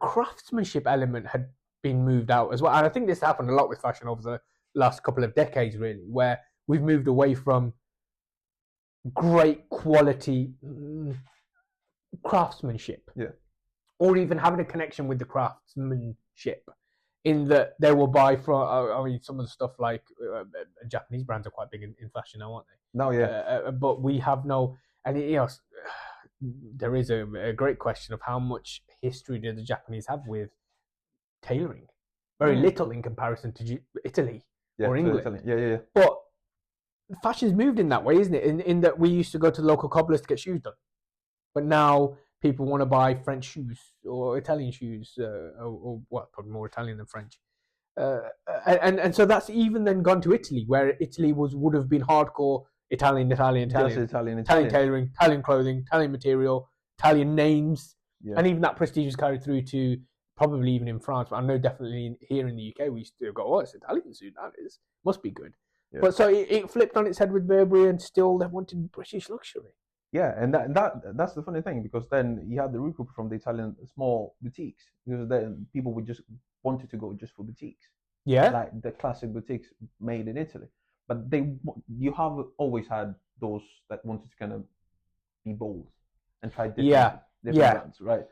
craftsmanship element had been moved out as well. And I think this happened a lot with fashion over the last couple of decades, really, where we've moved away from great quality craftsmanship. Yeah. Or even having a connection with the craftsmanship, in that they will buy from, some of the stuff like Japanese brands are quite big in fashion now, aren't they? No, yeah. But we have no, and there is a great question of how much history do the Japanese have with tailoring? Very little in comparison to Italy or England. Yeah. But fashion's moved in that way, isn't it? In that we used to go to the local cobblers to get shoes done, but now people want to buy French shoes or Italian shoes, or probably more Italian than French. And so that's even then gone to Italy, where Italy would have been hardcore Italian tailoring, Italian clothing, Italian material, Italian names, and even that prestige was carried through to probably even in France. But I know definitely here in the UK we used to go, oh, it's an Italian suit, that is, must be good. Yeah. But so it flipped on its head with Burberry, and still they wanted British luxury. Yeah, and that's the funny thing, because then you had the recoup from the Italian small boutiques, because then people would just wanted to go just for boutiques, Yeah. like the classic boutiques made in Italy. But you have always had those that wanted to kind of be bold and try different brands, right?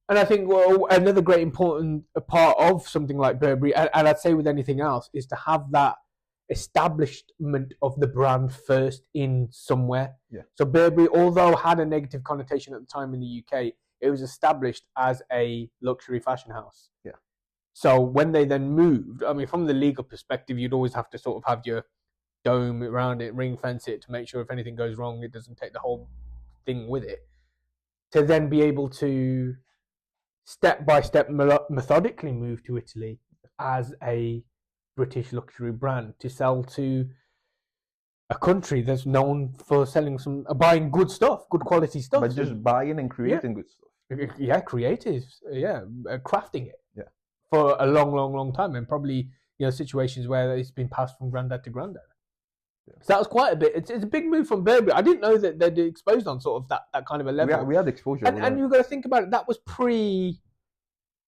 And I think, well, another great important part of something like Burberry, and I'd say with anything else, is to have that establishment of the brand first in somewhere. Yeah. So Burberry, although had a negative connotation at the time in the UK, it was established as a luxury fashion house. Yeah. So when they then moved, I mean, from the legal perspective, you'd always have to sort of have your dome around it, ring fence it to make sure if anything goes wrong, it doesn't take the whole thing with it. To then be able to step by step methodically move to Italy as a British luxury brand to sell to a country that's known for selling buying good stuff, good quality stuff. But just buying and creating good stuff. Yeah, creative. Yeah, crafting it. Yeah. For a long, long, long time, and probably situations where it's been passed from granddad to granddad. Yeah. So that was quite a bit. It's a big move from Burberry. I didn't know that they'd exposed on sort of that kind of a level. We had exposure, and you've got to think about it. That was pre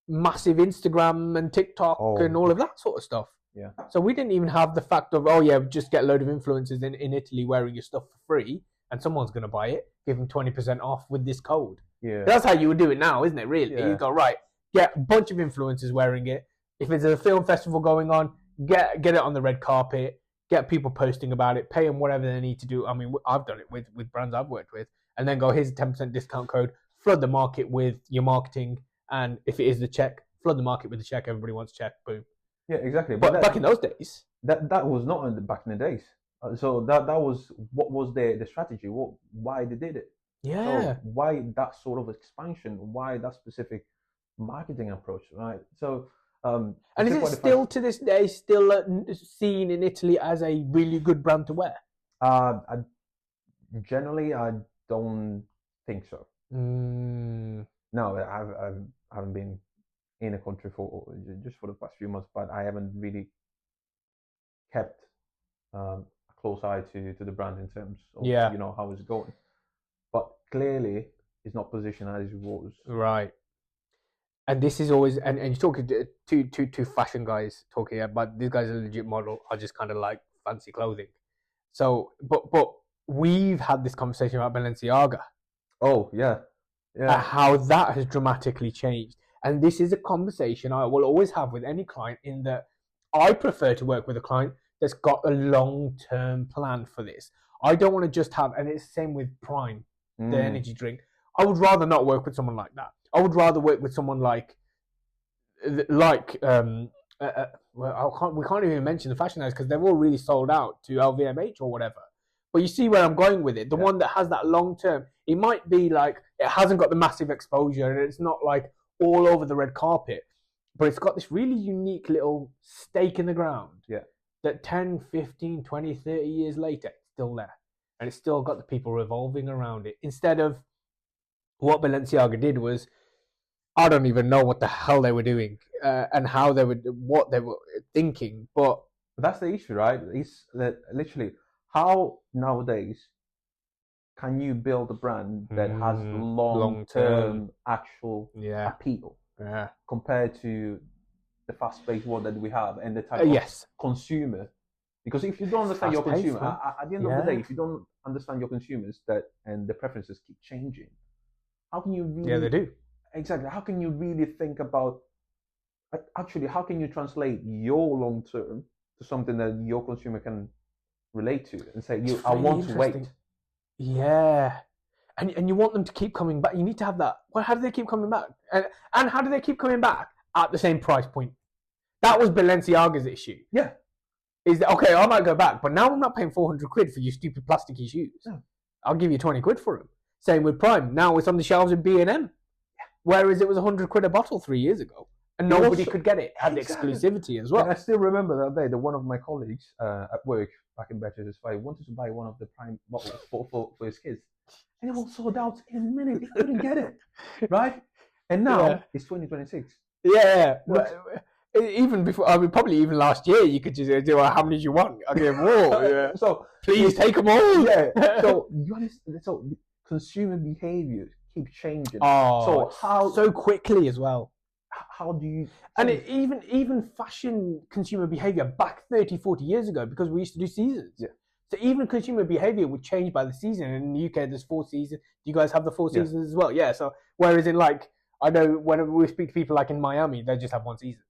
massive Instagram and TikTok and all of that sort of stuff. Yeah. So we didn't even have the fact of just get a load of influencers in Italy wearing your stuff for free, and someone's going to buy it. Give them 20% off with this code. Yeah. That's how you would do it now, isn't it? Really, you go right. Get a bunch of influencers wearing it. If there's a film festival going on, get it on the red carpet. Get people posting about it, pay them whatever they need to do. I mean, I've done it with brands I've worked with, and then go, here's a 10% discount code, flood the market with your marketing, and if it is the check, flood the market with the check. Everybody wants check, boom. Yeah, exactly. But back in those days, that was not back in the days. So that was what was the strategy? Why they did it? Yeah. So why that sort of expansion? Why that specific marketing approach? Right. So. And is it still to this day seen in Italy as a really good brand to wear? Generally, I don't think so. No, I haven't been in a country for the past few months, but I haven't really kept a close eye to the brand in terms of how it's going. But clearly, it's not positioned as it was. Right. And this is always, and you're talking to two fashion guys talking about these guys are a legit model. I just kind of like fancy clothing. So, but we've had this conversation about Balenciaga. Oh yeah. How that has dramatically changed, and this is a conversation I will always have with any client. In that, I prefer to work with a client that's got a long-term plan for this. I don't want to just have, and it's the same with Prime, the energy drink. I would rather not work with someone like that. I would rather work with someone like we can't even mention the fashion houses because they're all really sold out to LVMH or whatever. But you see where I'm going with it. The one that has that long term, it might be like it hasn't got the massive exposure and it's not like all over the red carpet, but it's got this really unique little stake in the ground. Yeah. That 10, 15, 20, 30 years later, it's still there. And it's still got the people revolving around it. Instead of what Balenciaga did was, I don't even know what the hell they were doing and what they were thinking. But that's the issue, right? It's that literally how nowadays can you build a brand that has long-term actual appeal compared to the fast-paced world that we have and the type of consumer? Because if you don't understand your consumer, at the end of the day, if you don't understand your consumers and the preferences keep changing, how can you really... Yeah, they do. Exactly. How can you really think about... Actually, how can you translate your long-term to something that your consumer can relate to and say, I want to wait? Yeah. And you want them to keep coming back. You need to have that. Well, how do they keep coming back? And how do they keep coming back at the same price point? That was Balenciaga's issue. Yeah. Is that, okay, I might go back, but now I'm not paying 400 quid for your stupid plasticky shoes. Yeah. I'll give you 20 quid for them. Same with Prime. Now it's on the shelves in B&M. Yeah. Whereas it was 100 quid a bottle 3 years ago. And nobody could get it. It had the exclusivity as well. And I still remember that day that one of my colleagues at work back in Bachelor's Five wanted to buy one of the Prime bottles for his kids. And it was sold out in a minute. He couldn't get it. Right? And now it's 2026. Yeah. Even before, I mean, probably even last year, you could just do, how many do you want? I'll give them all. Yeah. So please take them all. Yeah. So you understand? So consumer behavior keeps changing. Oh, so quickly as well. How do you? And even fashion consumer behavior back 30, 40 years ago, because we used to do seasons. Yeah. So even consumer behavior would change by the season. And in the UK, there's 4 seasons. Do you guys have the 4 seasons as well? Yeah. So whereas in like, I know whenever we speak to people like in Miami, they just have 1 season.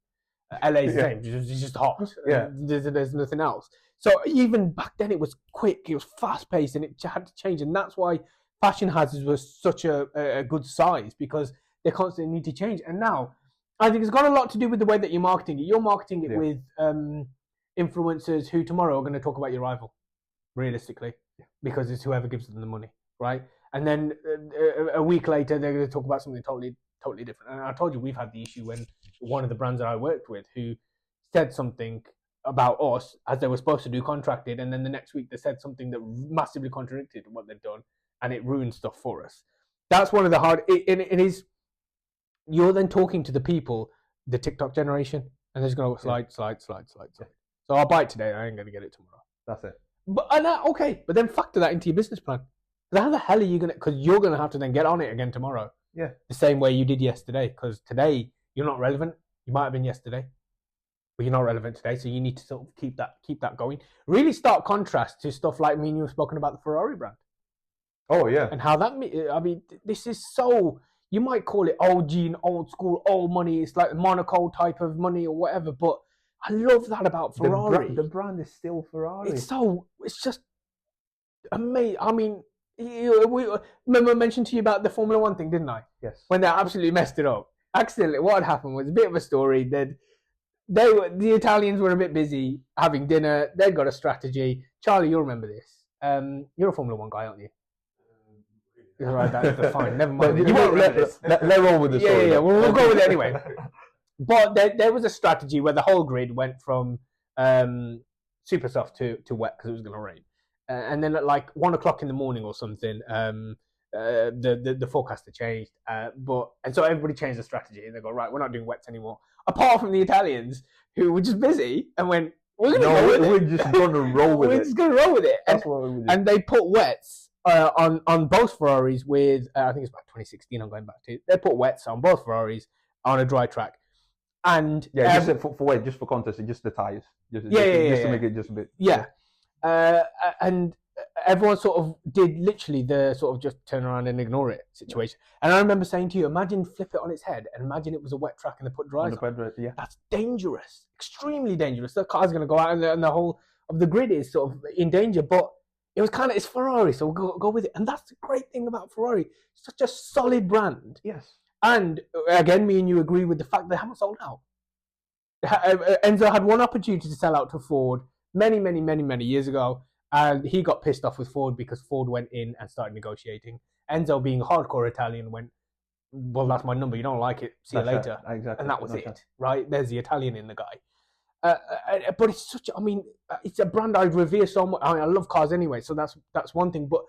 LA's the same. It's just hot. Yeah. There's nothing else. So even back then, it was quick. It was fast paced, and it had to change. And that's why fashion houses were such a good size, because they constantly need to change. And now, I think it's got a lot to do with the way that you're marketing it. You're marketing it with influencers who tomorrow are going to talk about your rival, realistically, because it's whoever gives them the money, right? And then a week later, they're going to talk about something totally different. And I told you, we've had the issue when one of the brands that I worked with, who said something about us as they were supposed to do, contracted, and then the next week they said something that massively contradicted what they'd done, and it ruined stuff for us. That's one of the hard. It is. You're then talking to the people, the TikTok generation, and they're just going to slide. So I'll buy it today. I ain't going to get it tomorrow. That's it. But okay, but then factor that into your business plan. How the hell are you going to? Because you're going to have to then get on it again tomorrow. Yeah. The same way you did yesterday. Because today you're not relevant. You might have been yesterday, but you're not relevant today. So you need to sort of keep that going. Really stark contrast to stuff like me and you have spoken about the Ferrari brand. Oh yeah. And how that. I mean, this is so. You might call it OG and old school, old money. It's like Monaco type of money or whatever. But I love that about Ferrari. The brand is still Ferrari. It's just amazing. I mean, we remember I mentioned to you about the Formula One thing, didn't I? Yes. When they absolutely messed it up. Accidentally, what had happened was a bit of a story. The Italians were a bit busy having dinner. They'd got a strategy. Charlie, you'll remember this. You're a Formula One guy, aren't you? Right, that's fine. Never mind. You won't let roll with the story. Yeah. We'll go with it anyway. But there was a strategy where the whole grid went from super soft to wet because it was going to rain, and then at like 1 o'clock in the morning or something, the forecaster changed. And so everybody changed the strategy, and they go, right, we're not doing wets anymore. Apart from the Italians, who were just busy and went, we're just going to roll with it. We're just going to roll with it. That's what we would do. And they put wets. On both Ferraris with I think it's about 2016. I'm going back to. They put wets on both Ferraris on a dry track, and just for context, just the tires, just to make it just a bit. Yeah, and everyone sort of did literally the sort of just turn around and ignore it situation. And I remember saying to you, imagine flip it on its head, and imagine it was a wet track and they put dries on. Yeah, that's dangerous, extremely dangerous. The car's going to go out, and the whole of the grid is sort of in danger, but. It was it's Ferrari, so we'll go with it. And that's the great thing about Ferrari. Such a solid brand. Yes. And again, me and you agree with the fact they haven't sold out. Enzo had one opportunity to sell out to Ford many years ago, and he got pissed off with Ford because Ford went in and started negotiating. Enzo, being a hardcore Italian, went, well, that's my number. You don't like it. See you later. Right. Exactly. And that was it, right? There's the Italian in the guy. But it's it's a brand I revere so much. I love cars anyway, so that's one thing. But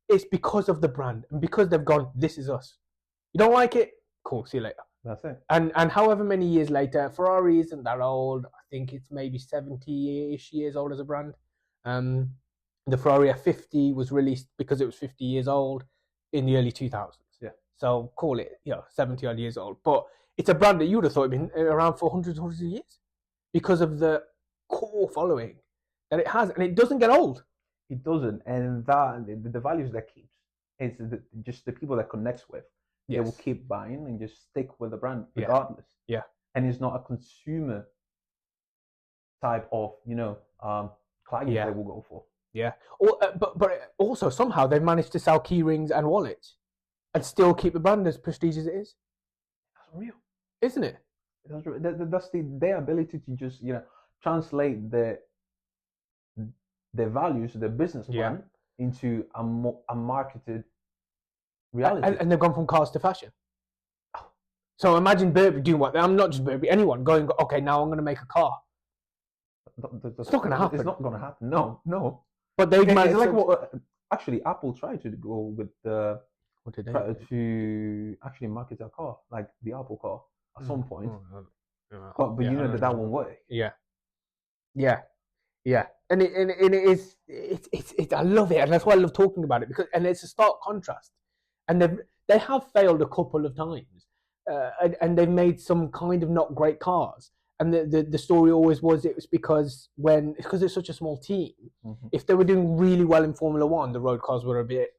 it's because of the brand and because they've gone, this is us. You don't like it? Cool, see you later. That's it. And however many years later, Ferrari isn't that old. I think it's maybe 70-ish years old as a brand. The Ferrari F50 was released because it was 50 years old in the early 2000s. Yeah. So call it 70 odd years old. But it's a brand that you would have thought had been around for hundreds of years. Because of the core following that it has, and it doesn't get old. It doesn't, and that the values that keeps, it's just the people that connects with. Yes. They will keep buying and just stick with the brand regardless. Yeah. And it's not a consumer type of client they will go for. Yeah. But also somehow they've managed to sell key rings and wallets, and still keep the brand as prestige as it is. That's real, isn't it? That's their ability to just translate their values, their business plan into a marketed reality. And they've gone from cars to fashion. So imagine Burberry doing what? I'm not just Burberry. Anyone going, okay, now I'm going to make a car. It's not going to happen. It's not going to happen. No. But they've managed. It's like actually Apple tried to go with what did they to actually market a car, like the Apple car. At some point, but you know that won't work. Yeah. Yeah, and it is I love it, and that's why I love talking about it, because it's a stark contrast, and they have failed a couple of times, and they've made some kind of not great cars, and the story always was it was because it's such a small team. Mm-hmm. If they were doing really well in Formula One, the road cars were a bit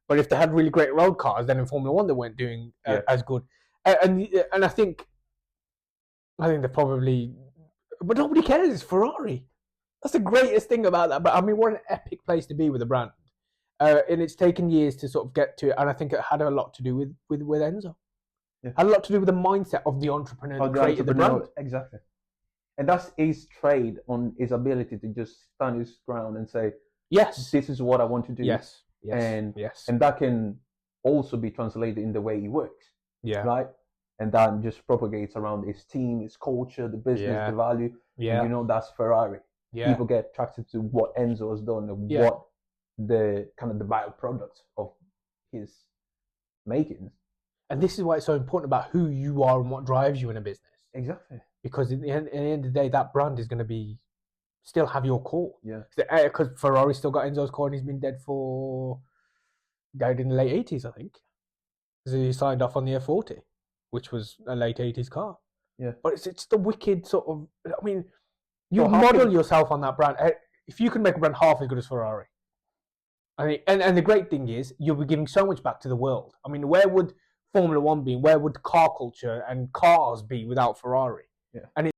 but if they had really great road cars, then in Formula One they weren't doing as good, and I think they're probably, but nobody cares. It's Ferrari. That's the greatest thing about that. But I mean, what an epic place to be with a brand. And it's taken years to sort of get to it. And I think it had a lot to do with Enzo. Yeah. Had a lot to do with the mindset of the entrepreneur that created the brand. Exactly. And that's his trade, on his ability to just stand his ground and say, yes, this is what I want to do. Yes. And that can also be translated in the way he works. Yeah. Right? And that just propagates around his team, his culture, the business, the value. Yeah. And that's Ferrari. Yeah. People get attracted to what Enzo has done and what the kind of the byproduct of his makings. And this is why it's so important about who you are and what drives you in a business. Exactly. Because at the end of the day, that brand is going to still have your core. Yeah. Because Ferrari's still got Enzo's core, and he's been died in the late 80s, I think. So he signed off on the F40, which was a late 80s car. Yeah. But it's the wicked sort of, I mean, you model yourself on that brand. If you can make a brand half as good as Ferrari, I mean, and the great thing is you'll be giving so much back to the world. I mean, where would Formula One be? Where would car culture and cars be without Ferrari? Yeah. And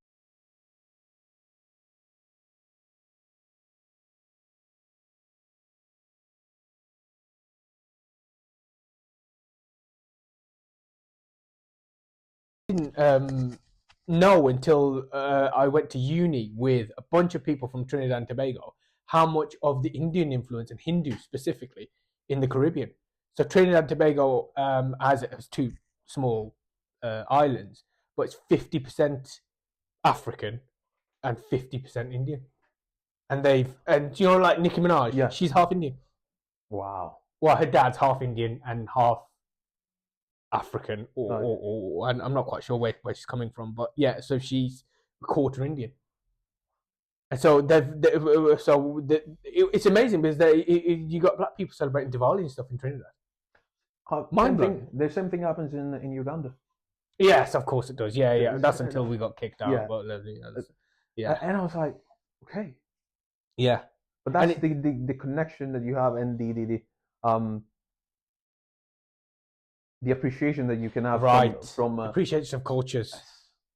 didn't know until I went to uni with a bunch of people from Trinidad and Tobago how much of the Indian influence, and Hindu specifically, in the Caribbean. So Trinidad and Tobago has two small islands, but it's 50% African and 50% Indian. And like Nicki Minaj, she's half Indian. Wow. Well, her dad's half Indian and half African, or and I'm not quite sure where she's coming from, but yeah, so she's a quarter Indian. And so it's amazing because you got black people celebrating Diwali and stuff in Trinidad. The same thing happens in Uganda. Yes, of course it does. Yeah. That's until we got kicked out. Yeah. But, And I was like, okay. Yeah. But that's the connection that you have, and the appreciation that you can have from appreciation of cultures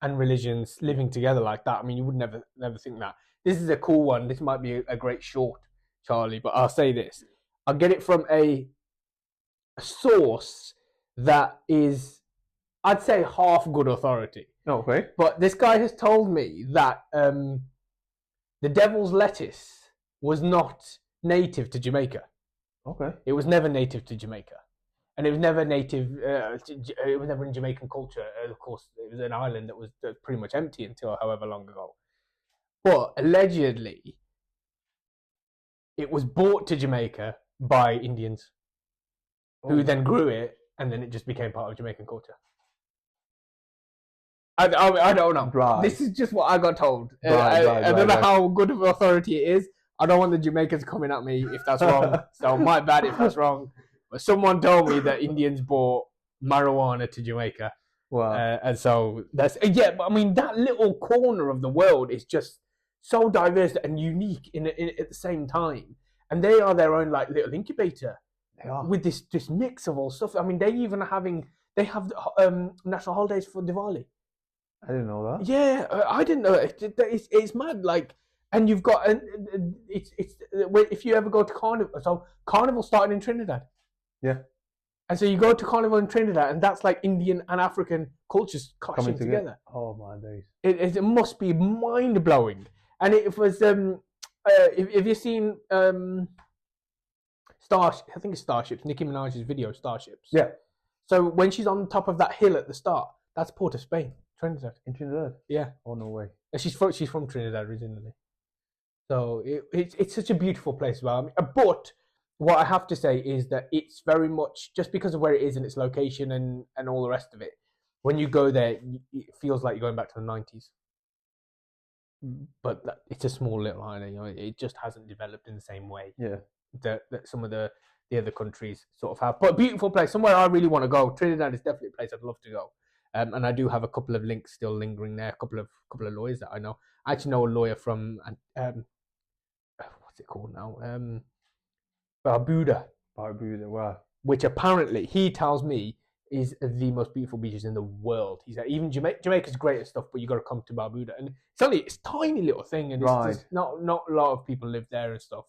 and religions living together like that. I mean, you would never think that. This is a cool one. This might be a great short, Charlie, but I'll say this. I'll get it from a source that is, I'd say, half good authority. Okay. But this guy has told me that the devil's lettuce was not native to Jamaica. Okay. It was never native to Jamaica. And it was never native, it was never in Jamaican culture. Of course, it was an island that was pretty much empty until however long ago. But allegedly, it was brought to Jamaica by Indians who then grew it, and then it just became part of Jamaican culture. I don't know. Right. This is just what I got told. I don't know how good of authority it is. I don't want the Jamaicans coming at me if that's wrong. So my bad if that's wrong. But someone told me that Indians brought marijuana to Jamaica. Wow. And so that's but I mean that little corner of the world is just so diverse and unique in at the same time. And they are their own like little incubator. They are. With this mix of all stuff. I mean, they have national holidays for Diwali. I didn't know that. Yeah, I didn't know it. It's mad. Like, and you've got it's if you ever go to Carnival. So Carnival started in Trinidad. Yeah. And so you go to Carnival in Trinidad, and that's like Indian and African cultures clashing together. Oh my days! It must be mind blowing. And it was if you've seen Starship, I think it's Starships. Nicki Minaj's video Starships. Yeah. So when she's on top of that hill at the start, that's Port of Spain, Trinidad. In Trinidad. Yeah. Oh no way. And she's from Trinidad originally. So it's such a beautiful place as well. I mean, but what I have to say is that it's very much just because of where it is and its location and all the rest of it. When you go there, it feels like you're going back to the 90s. but it's a small little island. You know, it just hasn't developed in the same way. Yeah. That some of the other countries sort of have. But beautiful place, somewhere I really want to go. Trinidad is definitely a place I'd love to go. And I do have a couple of links still lingering there. A couple of lawyers that I know. I actually know a lawyer from what's it called now? Barbuda. Wow. Which apparently he tells me is the most beautiful beaches in the world. He's like, even Jamaica's great and stuff, but you got to come to Barbuda, and it's a tiny little thing, and it's not a lot of people live there and stuff.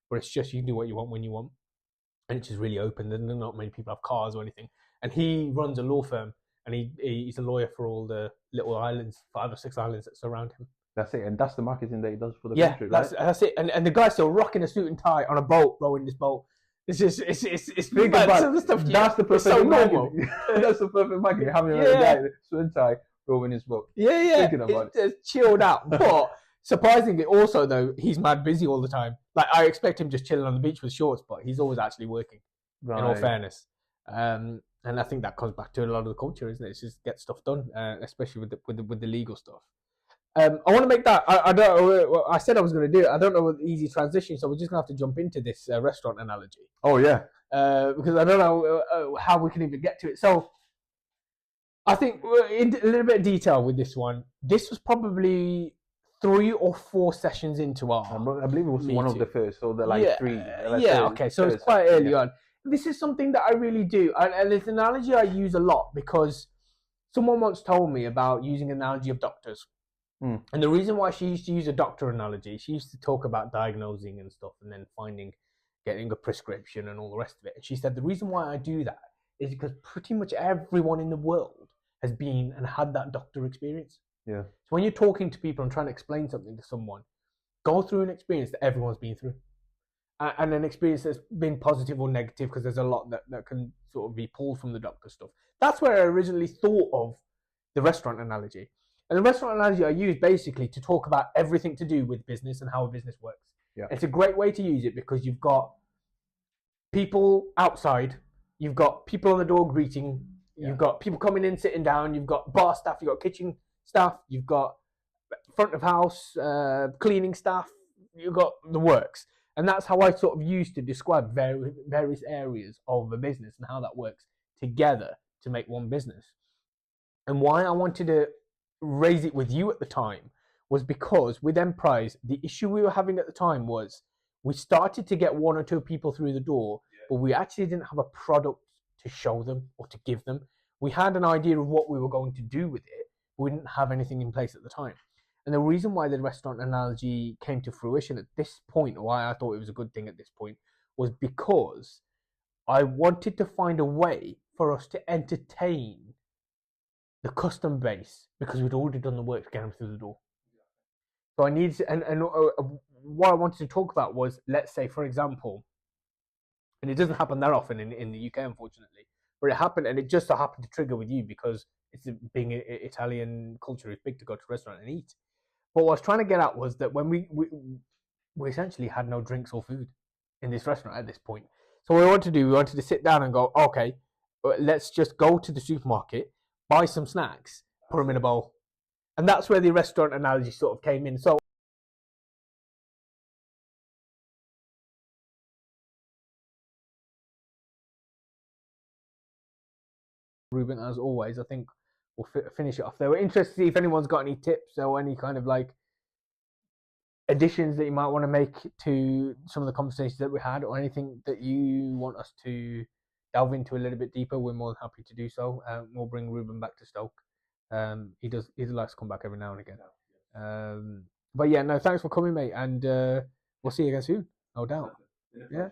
But it's just you can do what you want when you want, and it's just really open. And not many people have cars or anything. And he runs a law firm, and he's a lawyer for all the little islands, 5 or 6 islands that surround him. That's it, and that's the marketing that he does for the country, right? That's it. And the guy's still rocking a suit and tie on a boat, rowing this boat. It's just it's big about some of the stuff. That's the perfect so marketing. That's the perfect marketing. Having a guy suit and tie rowing his boat. Yeah. It's chilled out, but surprisingly, also though, he's mad busy all the time. Like I expect him just chilling on the beach with shorts, but he's always actually working. Right. In all fairness, and I think that comes back to a lot of the culture, isn't it? It's just get stuff done, especially with the legal stuff. I want to make that. I don't. I said I was going to do it. I don't know what the easy transition, so we're just going to have to jump into this restaurant analogy. Oh yeah. Because I don't know how we can even get to it. So I think in a little bit of detail with this one. This was probably 3 or 4 sessions into our. I believe it was one of the first. So the 3. Okay. So it's quite early on. This is something that I really do, and it's an analogy I use a lot because someone once told me about using an analogy of doctors. And the reason why she used to use a doctor analogy, she used to talk about diagnosing and stuff and then getting a prescription and all the rest of it. And she said, the reason why I do that is because pretty much everyone in the world has been and had that doctor experience. Yeah. So when you're talking to people and trying to explain something to someone, go through an experience that everyone's been through. And an experience that's been positive or negative, because there's a lot that can sort of be pulled from the doctor stuff. That's where I originally thought of the restaurant analogy. And the restaurant analogy I use basically to talk about everything to do with business and how a business works. Yeah. It's a great way to use it because you've got people outside, you've got people on the door greeting, you've got people coming in, sitting down, you've got bar staff, you've got kitchen staff, you've got front of house, cleaning staff, you've got the works. And that's how I sort of used to describe various areas of a business and how that works together to make one business. And why I wanted to raise it with you at the time was because with Emprise, the issue we were having at the time was we started to get 1 or 2 people through the door, but we actually didn't have a product to show them or to give them. We had an idea of what we were going to do with it, but we didn't have anything in place at the time. And the reason why the restaurant analogy came to fruition at this point, or why I thought it was a good thing at this point, was because I wanted to find a way for us to entertain the customer base because we'd already done the work to get them through the door. So I needed to, and what I wanted to talk about was, let's say, for example, and it doesn't happen that often in the UK, unfortunately, but it happened, and it just so happened to trigger with you because it's being Italian culture is big to go to a restaurant and eat. But what I was trying to get at was that when we essentially had no drinks or food in this restaurant at this point. So what we wanted to sit down and go, okay, let's just go to the supermarket, buy some snacks, put them in a bowl. And that's where the restaurant analogy sort of came in. So Reuben, as always, I think we'll finish it off there. We're interested to see if anyone's got any tips or any kind of like additions that you might want to make to some of the conversations that we had, or anything that you want us to delve into a little bit deeper. We're more than happy to do so. We'll bring Reuben back to Stoke. He likes to come back every now and again. But yeah, no, thanks for coming, mate, and we'll see you again soon, no doubt. Yeah.